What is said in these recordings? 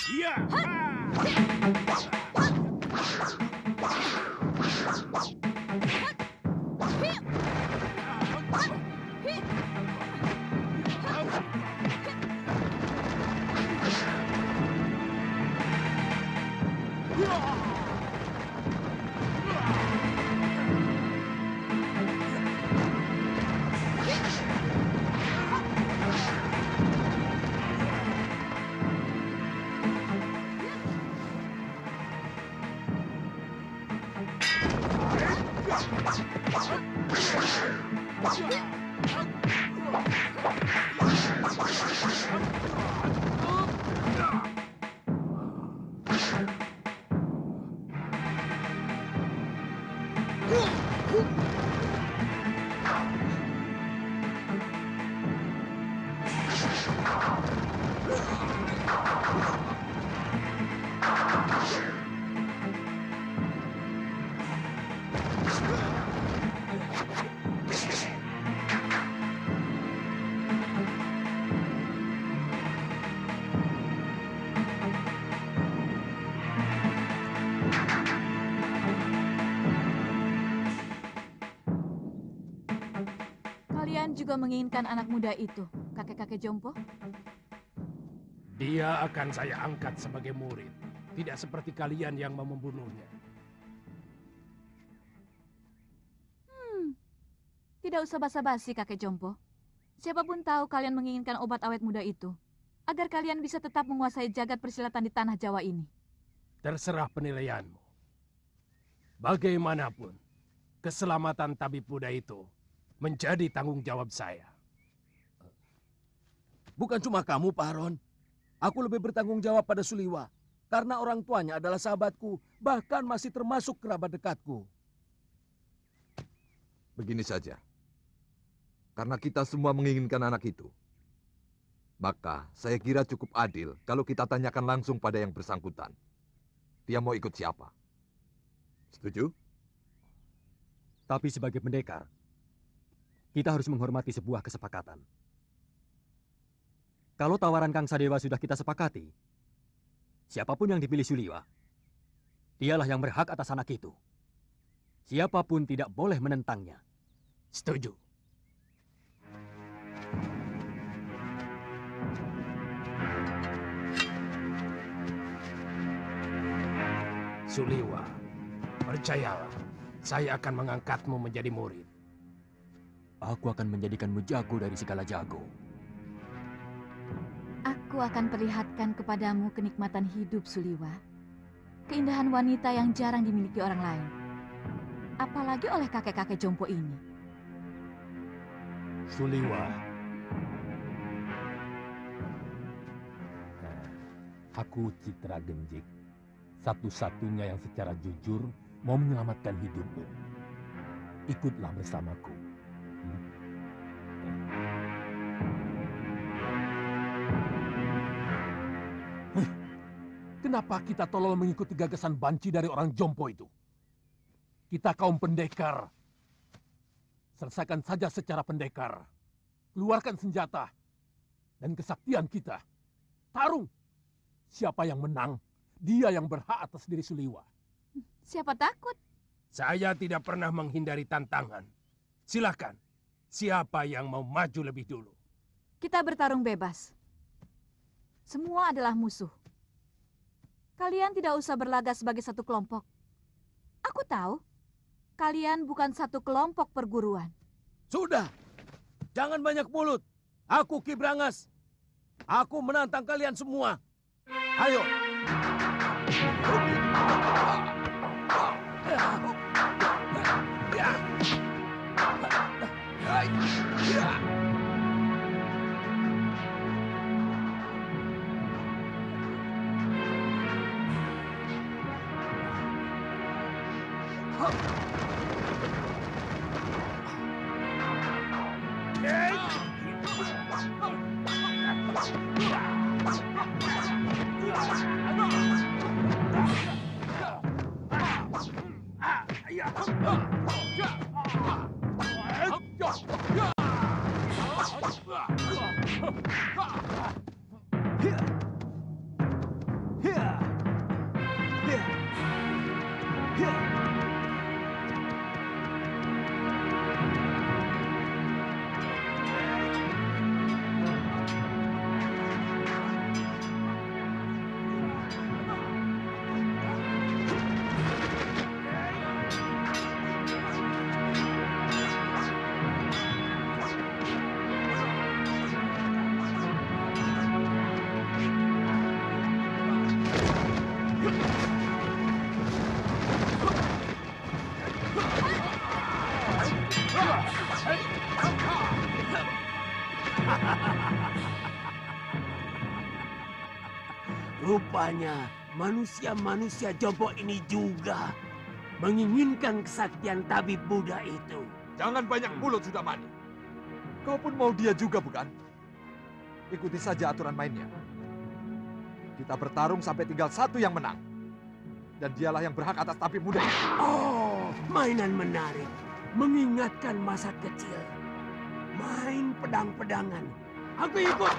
Iya. Kalian juga menginginkan anak muda itu, kakek-kakek jompo? Dia akan saya angkat sebagai murid. Tidak seperti kalian yang mau membunuhnya. Tidak usah basa-basi, kakek jompo. Siapapun tahu kalian menginginkan obat awet muda itu, agar kalian bisa tetap menguasai jagat persilatan di tanah Jawa ini. Terserah penilaianmu. Bagaimanapun, keselamatan tabib muda itu menjadi tanggung jawab saya. Bukan cuma kamu, Pak Haron. Aku lebih bertanggung jawab pada Suliwa. Karena orang tuanya adalah sahabatku, bahkan masih termasuk kerabat dekatku. Begini saja. Karena kita semua menginginkan anak itu, maka saya kira cukup adil kalau kita tanyakan langsung pada yang bersangkutan. Dia mau ikut siapa? Setuju? Tapi sebagai pendekar, kita harus menghormati sebuah kesepakatan. Kalau tawaran Kang Sadewa sudah kita sepakati, siapapun yang dipilih Suliwa, dialah yang berhak atas anak itu. Siapapun tidak boleh menentangnya. Setuju. Suliwa, percayalah, saya akan mengangkatmu menjadi murid. Aku akan menjadikanmu jago dari segala jago. Aku akan perlihatkan kepadamu kenikmatan hidup, Suliwa. Keindahan wanita yang jarang dimiliki orang lain. Apalagi oleh kakek-kakek jompo ini. Suliwa. Aku Citra Genjik. Satu-satunya yang secara jujur mau menyelamatkan hidupmu. Ikutlah bersamaku. Kenapa kita tolong mengikuti gagasan banci dari orang jompo itu? Kita kaum pendekar. Selesaikan saja secara pendekar. Keluarkan senjata dan kesaktian kita. Tarung. Siapa yang menang, dia yang berhak atas diri Suliwa. Siapa takut? Saya tidak pernah menghindari tantangan. Silakan. Siapa yang mau maju lebih dulu? Kita bertarung bebas. Semua adalah musuh. Kalian tidak usah berlagak sebagai satu kelompok. Aku tahu, kalian bukan satu kelompok perguruan. Sudah, jangan banyak mulut. Aku Ki Brangas. Aku menantang kalian semua. Ayo. Rupanya manusia-manusia jompo ini juga menginginkan kesaktian tabib Buddha itu. Jangan banyak mulut sudah mani. Kau pun mau dia juga bukan? Ikuti saja aturan mainnya. Kita bertarung sampai tinggal satu yang menang. Dan dialah yang berhak atas tabib muda. Oh, mainan menarik. Mengingatkan masa kecil. Main pedang-pedangan. Aku ikut.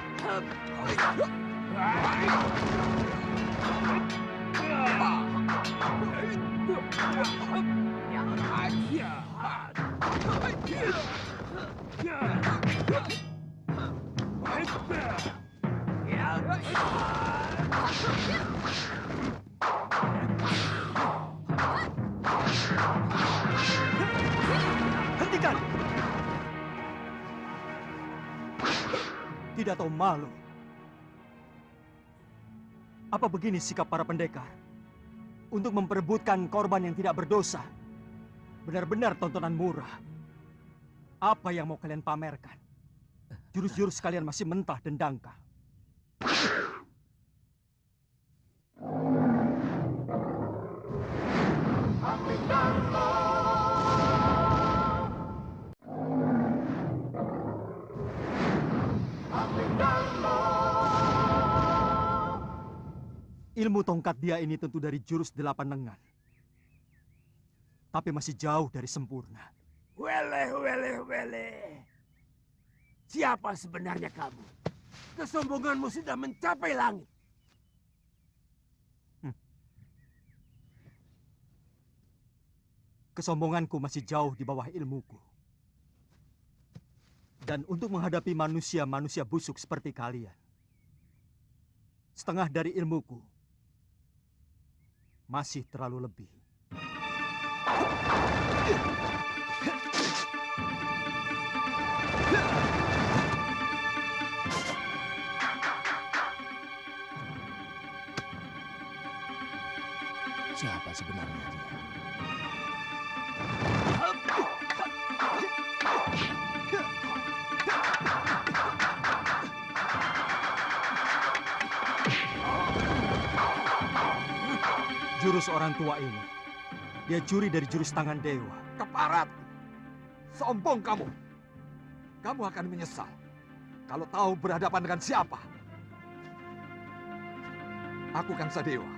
Hentikan! Tidak tahu malu. Apa begini sikap para pendekar? Untuk memperebutkan korban yang tidak berdosa. Benar-benar tontonan murah. Apa yang mau kalian pamerkan? Jurus-jurus kalian masih mentah dan dangkal. Ilmu tongkat dia ini tentu dari jurus 8 lengan. Tapi masih jauh dari sempurna. Wele. Siapa sebenarnya kamu? Kesombonganmu sudah mencapai langit. Kesombonganku masih jauh di bawah ilmuku. Dan untuk menghadapi manusia-manusia busuk seperti kalian, setengah dari ilmuku masih terlalu lebih. Siapa sebenarnya dia? Jurus orang tua ini, dia curi dari jurus tangan dewa. Keparat! Sombong kamu! Kamu akan menyesal kalau tahu berhadapan dengan siapa. Aku Kangsa Dewa,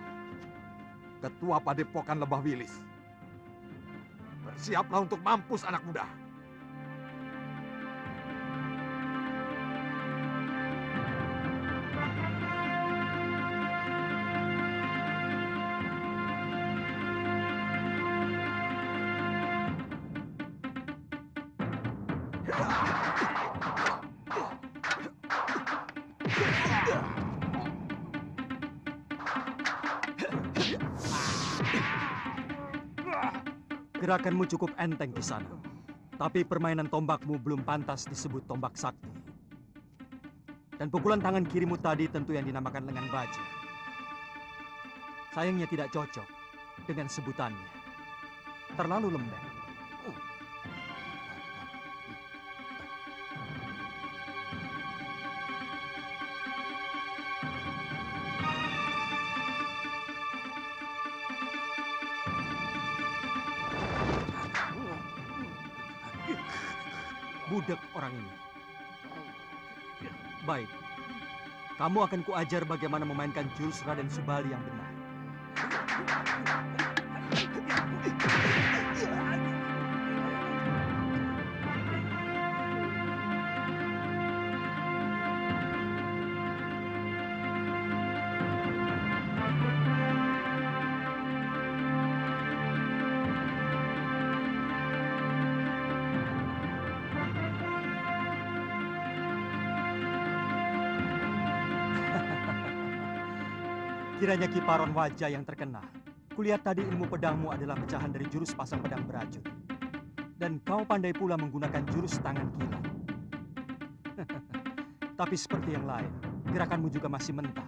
Ketua Padepokan Lembah Wilis. Bersiaplah untuk mampus anak muda. Gerakanmu cukup enteng di sana. Tapi permainan tombakmu belum pantas disebut tombak sakti. Dan pukulan tangan kirimu tadi tentu yang dinamakan lengan baja. Sayangnya tidak cocok dengan sebutannya. Terlalu lembek. Budak orang ini. Baik, kamu akan kuajar bagaimana memainkan jurus Raden Subali yang benar. Kiranya Kiparon wajah yang terkenal. Kulihat tadi ilmu pedangmu adalah pecahan dari jurus pasang pedang beracun. Dan kau pandai pula menggunakan jurus tangan kilat. Tapi seperti yang lain, gerakanmu juga masih mentah.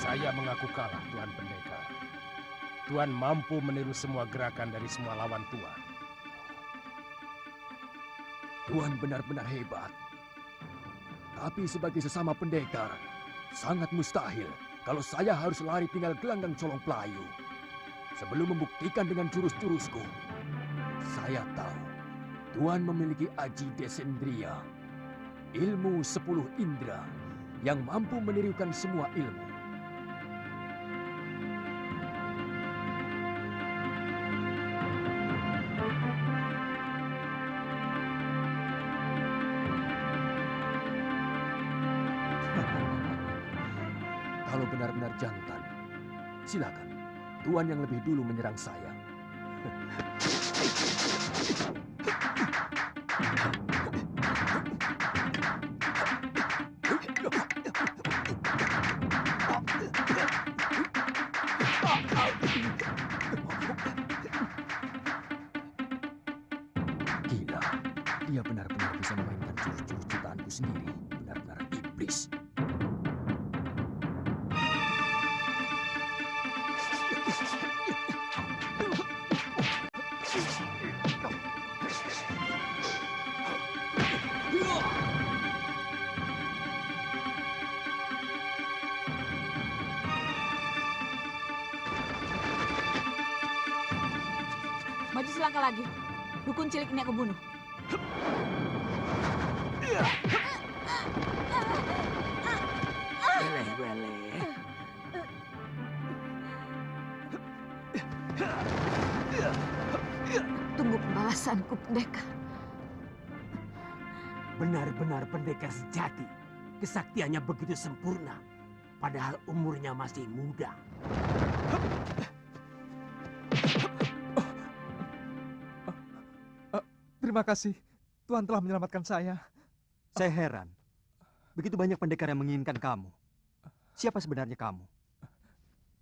Saya mengaku kalah, Tuan Pendekar. Tuan mampu meniru semua gerakan dari semua lawan Tuan. Tuan benar-benar hebat. Tapi sebagai sesama pendekar, sangat mustahil kalau saya harus lari tinggal gelanggang colong pelayu. Sebelum membuktikan dengan jurus-jurusku, saya tahu Tuan memiliki Aji Desendria, ilmu 10 indera yang mampu menirukan semua ilmu. Kalau benar-benar jantan, silakan. Tuan yang lebih dulu menyerang saya. Gila, dia benar-benar bisa memainkan jurus-jurus ciptaanku sendiri. Benar-benar iblis. Maju selangkah lagi. Dukun cilik ini aku bunuh. Weleh-weleh. Tunggu pembalasanku, pendekar. Benar-benar pendekar sejati. Kesaktiannya begitu sempurna. Padahal umurnya masih muda. Terima kasih. Tuhan telah menyelamatkan saya. Saya heran. Begitu banyak pendekar yang menginginkan kamu. Siapa sebenarnya kamu?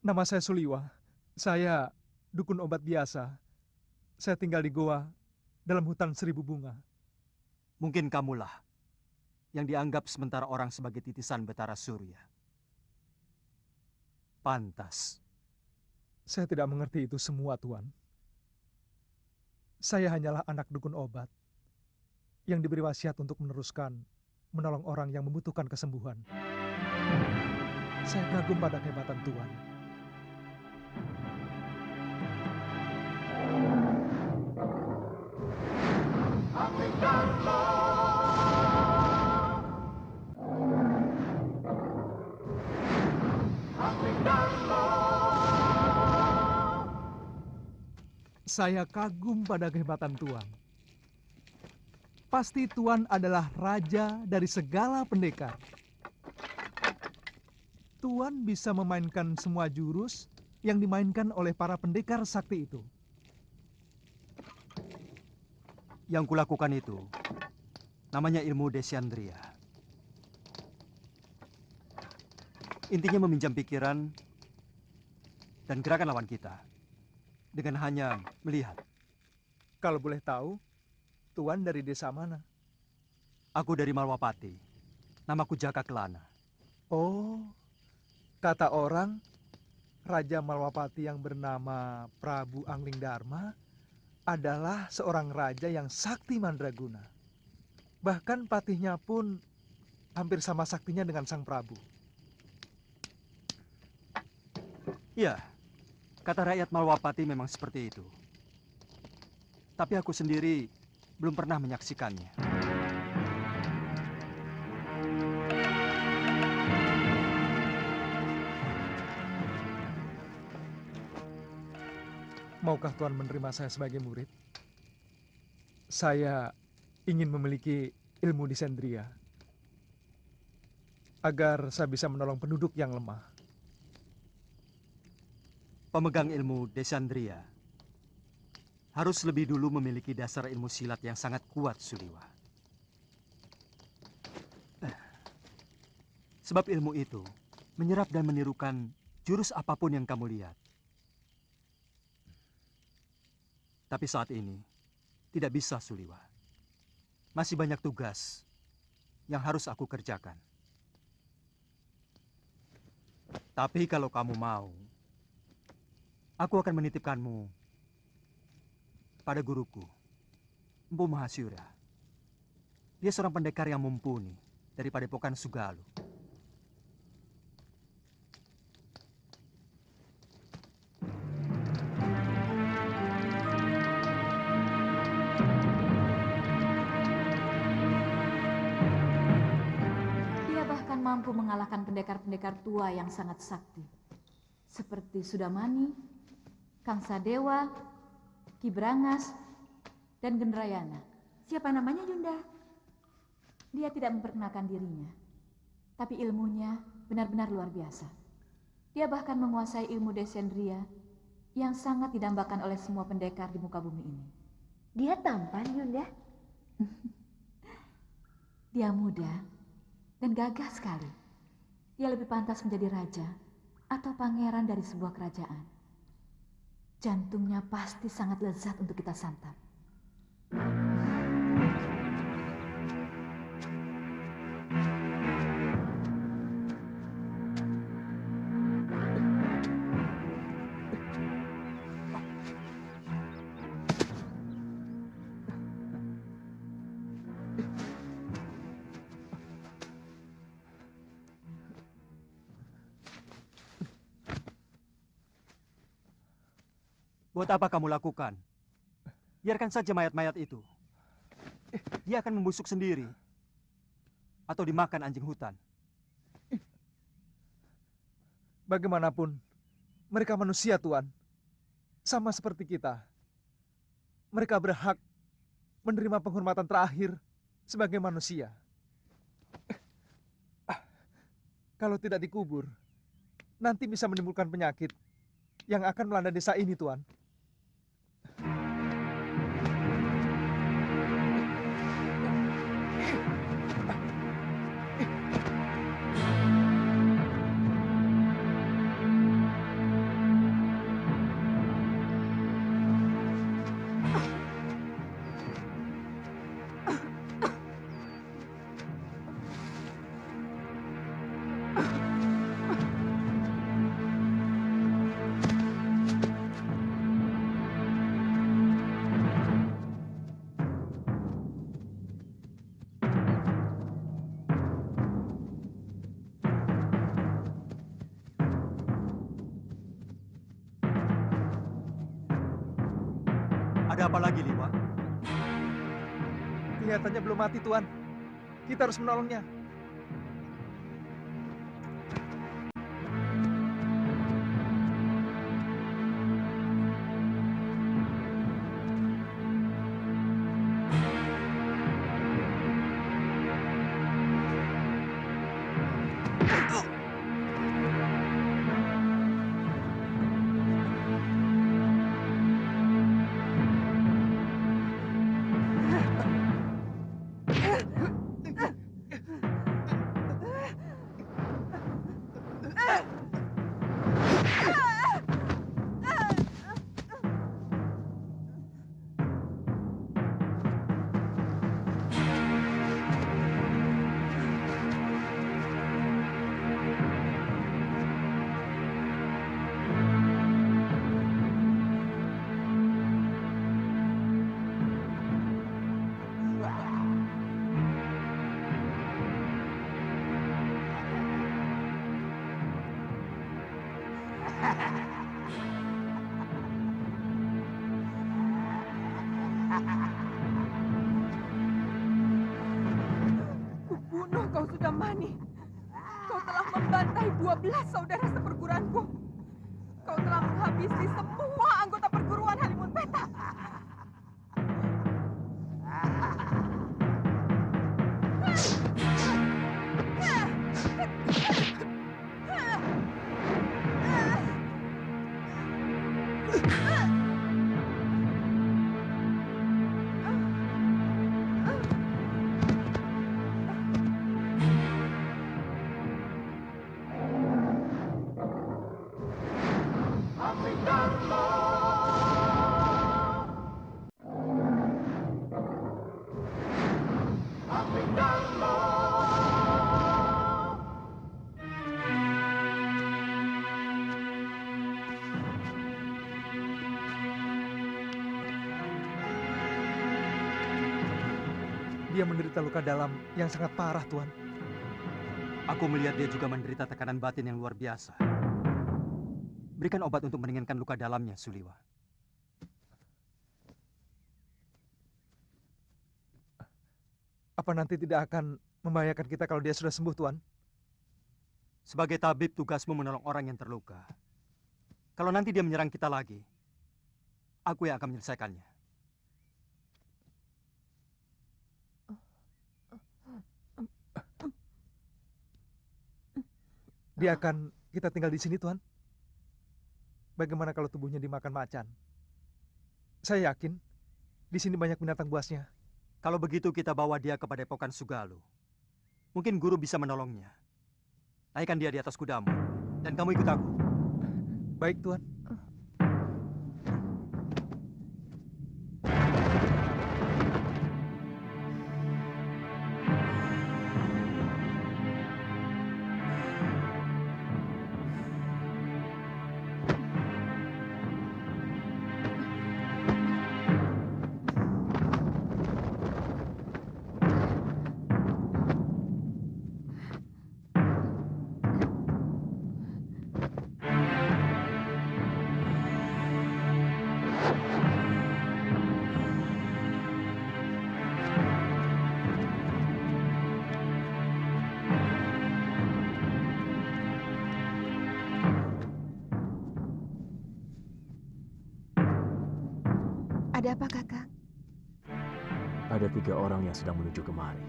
Nama saya Suliwa. Saya dukun obat biasa. Saya tinggal di goa dalam hutan 1000 bunga. Mungkin kamulah yang dianggap sementara orang sebagai titisan Betara Surya. Pantas. Saya tidak mengerti itu semua, Tuan. Saya hanyalah anak dukun obat yang diberi wasiat untuk meneruskan menolong orang yang membutuhkan kesembuhan. Saya kagum pada kehebatan Tuan. Saya kagum pada kehebatan Tuan. Pasti Tuan adalah raja dari segala pendekar. Tuan bisa memainkan semua jurus yang dimainkan oleh para pendekar sakti itu. Yang kulakukan itu namanya ilmu Desandria. Intinya meminjam pikiran dan gerakan lawan kita dengan hanya melihat. Kalau boleh tahu, Tuan dari desa mana? Aku dari Malwapati. Namaku Jaka Kelana. Oh, kata orang, Raja Malwapati yang bernama Prabu Angling Dharma adalah seorang raja yang sakti mandraguna. Bahkan patihnya pun hampir sama saktinya dengan sang Prabu. Iya, kata rakyat Malwapati memang seperti itu. Tapi aku sendiri belum pernah menyaksikannya. Maukah Tuan menerima saya sebagai murid? Saya ingin memiliki ilmu Desandria. agar saya bisa menolong penduduk yang lemah. Pemegang ilmu Desandria harus lebih dulu memiliki dasar ilmu silat yang sangat kuat, Suliwa. Sebab ilmu itu menyerap dan menirukan jurus apapun yang kamu lihat. Tapi saat ini tidak bisa, Suliwa. Masih banyak tugas yang harus aku kerjakan. Tapi kalau kamu mau, aku akan menitipkanmu pada guruku, Empu Mahasyura. Dia seorang pendekar yang mumpuni dari Padepokan Sugalu. Dia bahkan mampu mengalahkan pendekar-pendekar tua yang sangat sakti. Seperti Sudamani, Kang Sadewa, Ki Brangas, dan Gendrayana. Siapa namanya, Yunda? Dia tidak memperkenalkan dirinya, tapi ilmunya benar-benar luar biasa. Dia bahkan menguasai ilmu Descendria yang sangat didambakan oleh semua pendekar di muka bumi ini. Dia tampan, Yunda. Dia muda dan gagah sekali. Dia lebih pantas menjadi raja atau pangeran dari sebuah kerajaan. Jantungnya pasti sangat lezat untuk kita santap. Buat apa kamu lakukan? Biarkan saja mayat-mayat itu. Dia akan membusuk sendiri. Atau dimakan anjing hutan. Bagaimanapun, mereka manusia, Tuan. Sama seperti kita. Mereka berhak menerima penghormatan terakhir sebagai manusia. Kalau tidak dikubur, nanti bisa menimbulkan penyakit yang akan melanda desa ini, Tuan. Ada apa lagi, Liwa? Kelihatannya belum mati, Tuan. Kita harus menolongnya. Kubunuh kau, Sudamani. Kau telah membantai 12 saudara seperguruanku. Kau telah menghabisi semua anggota perguruan Halimun Petak. Dia menderita luka dalam yang sangat parah, Tuan. Aku melihat dia juga menderita tekanan batin yang luar biasa. Berikan obat untuk meringankan luka dalamnya, Suliwa. Apa nanti tidak akan membahayakan kita kalau dia sudah sembuh, Tuan? Sebagai tabib, tugasmu menolong orang yang terluka. Kalau nanti dia menyerang kita lagi, aku yang akan menyelesaikannya. Dia akan kita tinggal di sini, Tuan. Bagaimana kalau tubuhnya dimakan macan? Saya yakin di sini banyak binatang buasnya. Kalau begitu kita bawa dia ke Padepokan Sugalu. Mungkin guru bisa menolongnya. Naikkan dia di atas kudamu, dan kamu ikut aku. Baik, Tuan. Ada apa, Kakang? Ada 3 orang yang sedang menuju kemari.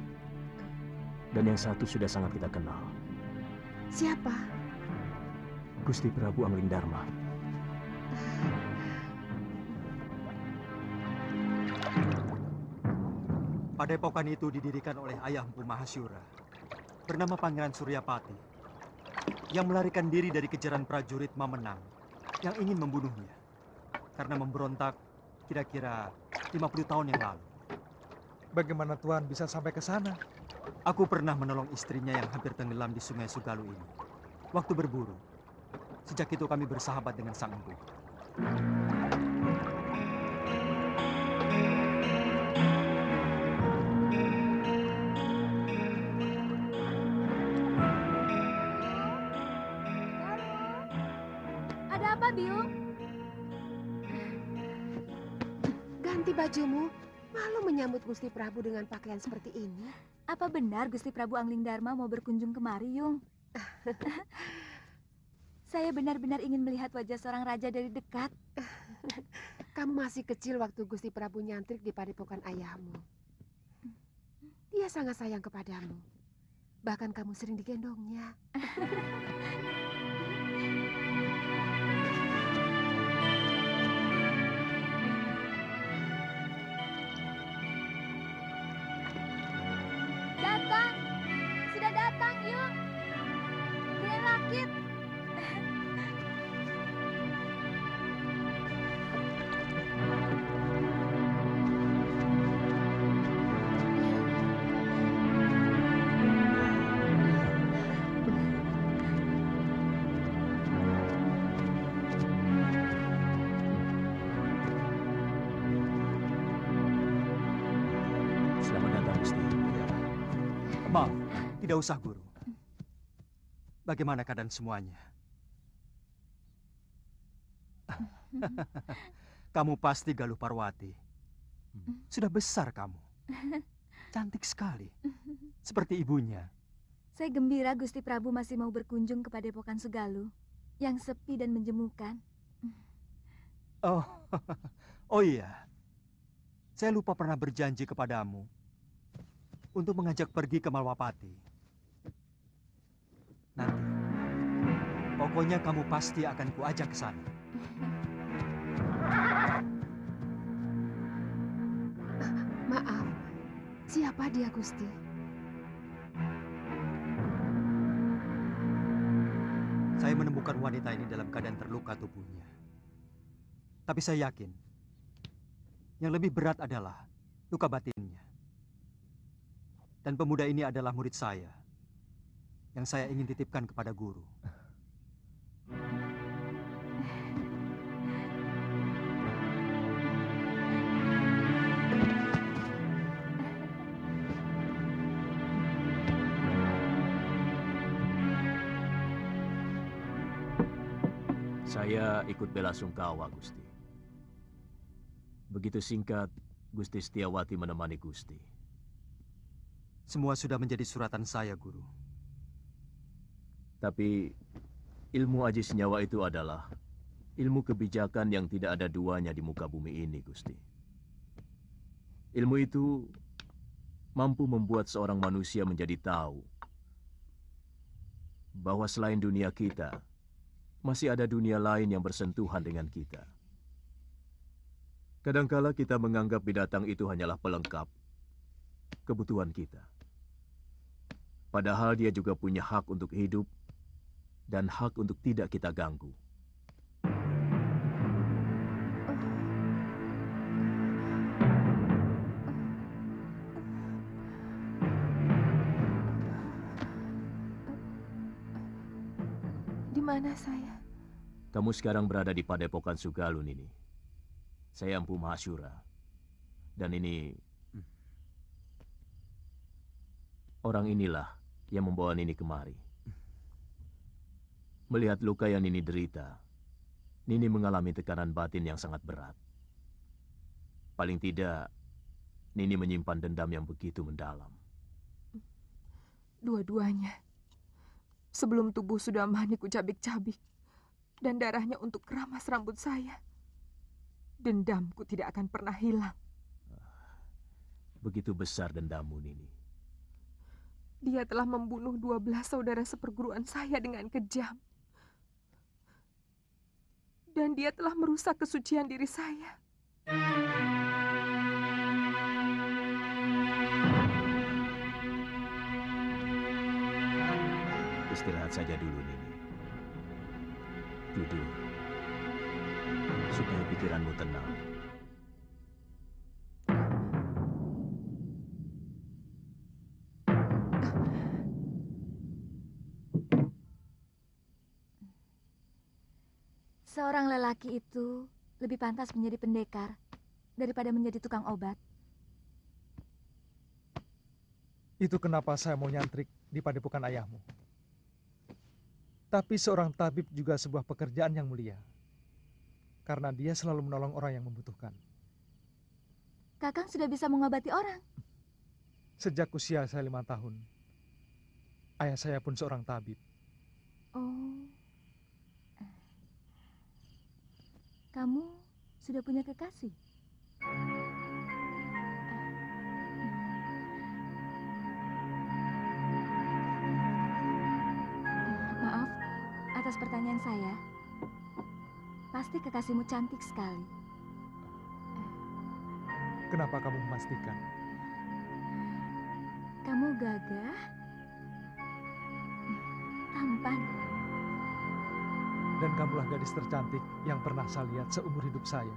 Dan yang satu sudah sangat kita kenal. Siapa? Gusti Prabu Anglingdarma. Padepokan itu didirikan oleh ayah Empu Mahasyura, bernama Pangeran Suryapati, yang melarikan diri dari kejaran prajurit Mamenang yang ingin membunuhnya karena memberontak kira-kira 50 tahun yang lalu. Bagaimana Tuan bisa sampai ke sana? Aku pernah menolong istrinya yang hampir tenggelam di Sungai Sugalu ini waktu berburu. Sejak itu kami bersahabat dengan Sang Empu. Ada apa, Biung? Ganti bajumu. Malu menyambut Gusti Prabu dengan pakaian seperti ini. Apa benar Gusti Prabu Anglingdarma mau berkunjung kemari, Yung? Saya benar-benar ingin melihat wajah seorang raja dari dekat. Kamu masih kecil waktu Gusti Prabu nyantrik di padepokan ayahmu. Dia sangat sayang kepadamu. Bahkan kamu sering digendongnya. Datang! Sudah datang, Yung! Brian Rakit! Selamat datang, Gusti. Maaf, tidak usah, Guru. Bagaimana keadaan semuanya? Kamu pasti Galuh Parwati. Sudah besar kamu. Cantik sekali. Seperti ibunya. Saya gembira Gusti Prabu masih mau berkunjung ke Padepokan Sugalu yang sepi dan menjemukan. Oh, oh iya. Saya lupa pernah berjanji kepadamu untuk mengajak pergi ke Malwapati. Nanti, pokoknya kamu pasti akan kuajak ke sana. Maaf, siapa dia, Gusti? Saya menemukan wanita ini dalam keadaan terluka tubuhnya. Tapi saya yakin, yang lebih berat adalah luka batinnya. Dan pemuda ini adalah murid saya, yang saya ingin titipkan kepada guru. Saya ikut bela sungkawa, Gusti. Begitu singkat, Gusti Setiawati menemani Gusti. Semua sudah menjadi suratan saya, Guru. Tapi ilmu aji senyawa itu adalah ilmu kebijakan yang tidak ada duanya di muka bumi ini, Gusti. Ilmu itu mampu membuat seorang manusia menjadi tahu bahwa selain dunia kita, masih ada dunia lain yang bersentuhan dengan kita. Kadangkala kita menganggap binatang itu hanyalah pelengkap kebutuhan kita. Padahal dia juga punya hak untuk hidup dan hak untuk tidak kita ganggu. Di mana saya? Kamu sekarang berada di Padepokan Sugalun ini. Saya Empu Mahashura. Dan ini... orang inilah yang membawa Nini kemari. Melihat luka yang Nini derita, Nini mengalami tekanan batin yang sangat berat. Paling tidak, Nini menyimpan dendam yang begitu mendalam. Dua-duanya. Sebelum tubuh sudah mani kucabik-cabik dan darahnya untuk keramas rambut saya, dendamku tidak akan pernah hilang. Begitu besar dendammu, Nini. Dia telah membunuh 12 saudara seperguruan saya dengan kejam. Dan dia telah merusak kesucian diri saya. Istirahat saja dulu, Nini. Tidur. Supaya pikiranmu tenang. Seorang lelaki itu lebih pantas menjadi pendekar daripada menjadi tukang obat. Itu kenapa saya mau nyantrik di padepokan ayahmu. Tapi seorang tabib juga sebuah pekerjaan yang mulia. Karena dia selalu menolong orang yang membutuhkan. Kakang sudah bisa mengobati orang. Sejak usia saya 5 tahun, ayah saya pun seorang tabib. Oh. Kamu sudah punya kekasih? Maaf, atas pertanyaan saya. Pasti kekasihmu cantik sekali. Kenapa kamu memastikan? Kamu gagah, tampan. Dan kamulah gadis tercantik yang pernah saya lihat seumur hidup saya.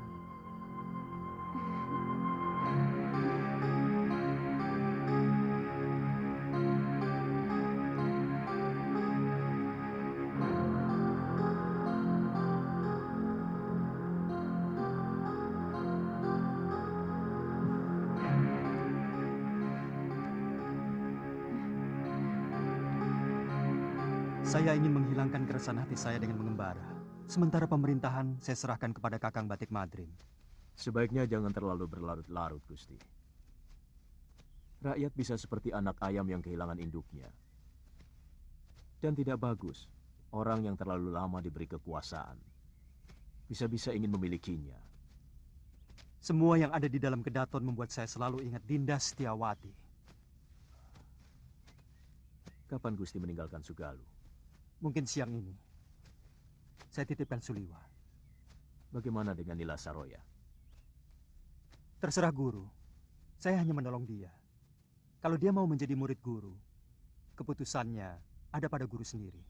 Saya ingin menghilangkan keresahan hati saya dengan mengembara. Sementara pemerintahan saya serahkan kepada Kakang Batik Madrim. Sebaiknya jangan terlalu berlarut-larut, Gusti. Rakyat bisa seperti anak ayam yang kehilangan induknya. Dan tidak bagus orang yang terlalu lama diberi kekuasaan. Bisa-bisa ingin memilikinya. Semua yang ada di dalam kedaton membuat saya selalu ingat Dinda Setiawati. Kapan Gusti meninggalkan Sugalu? Mungkin siang ini. Saya titipkan Suliwa. Bagaimana dengan Nila Saroya? Terserah guru. Saya hanya menolong dia. Kalau dia mau menjadi murid guru, keputusannya ada pada guru sendiri.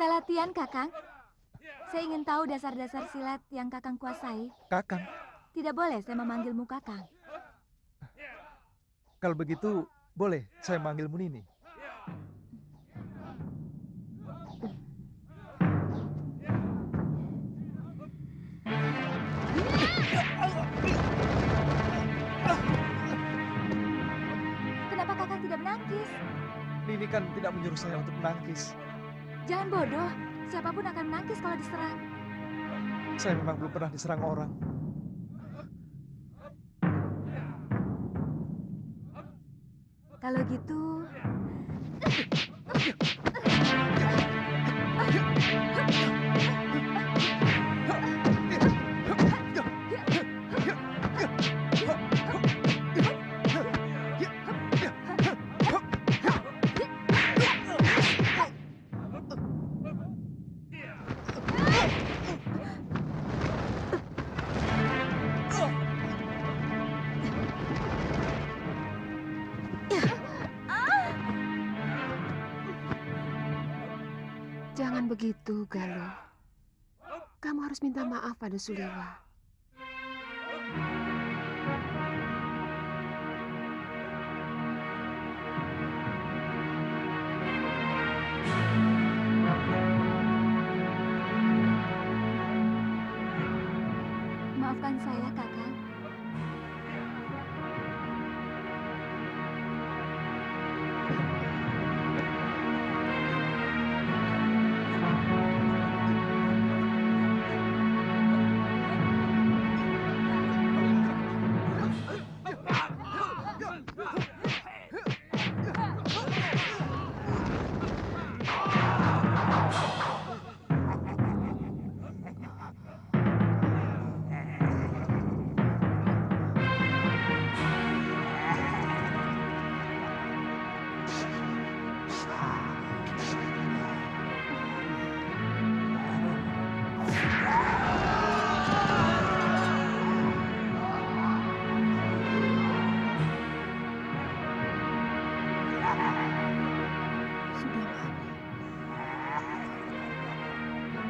Kita latihan, Kakang. Saya ingin tahu dasar-dasar silat yang Kakang kuasai. Kakang, Tidak boleh saya memanggilmu Kakang. kalau begitu boleh saya manggilmu Nini. Kenapa Kakang tidak menangkis? Nini kan tidak menyuruh saya untuk menangkis. Jangan bodoh. Siapapun akan menangkis kalau diserang. Saya memang belum pernah diserang orang. Kalau gitu... Jangan begitu, Galuh. Kamu harus minta maaf pada Suliwa. Maafkan saya, Kakang.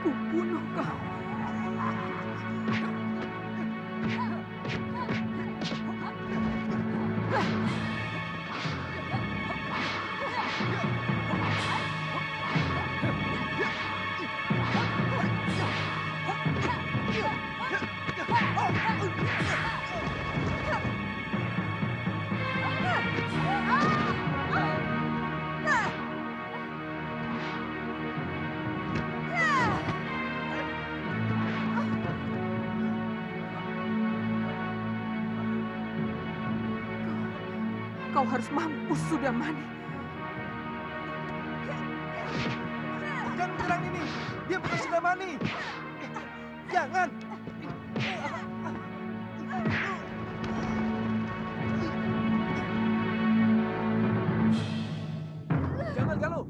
Kubunuh kau. Kau harus mampus, Sudamani. Jangan menyerang Nini. Dia bukan Sudamani. Jangan. Jangan, Galuh.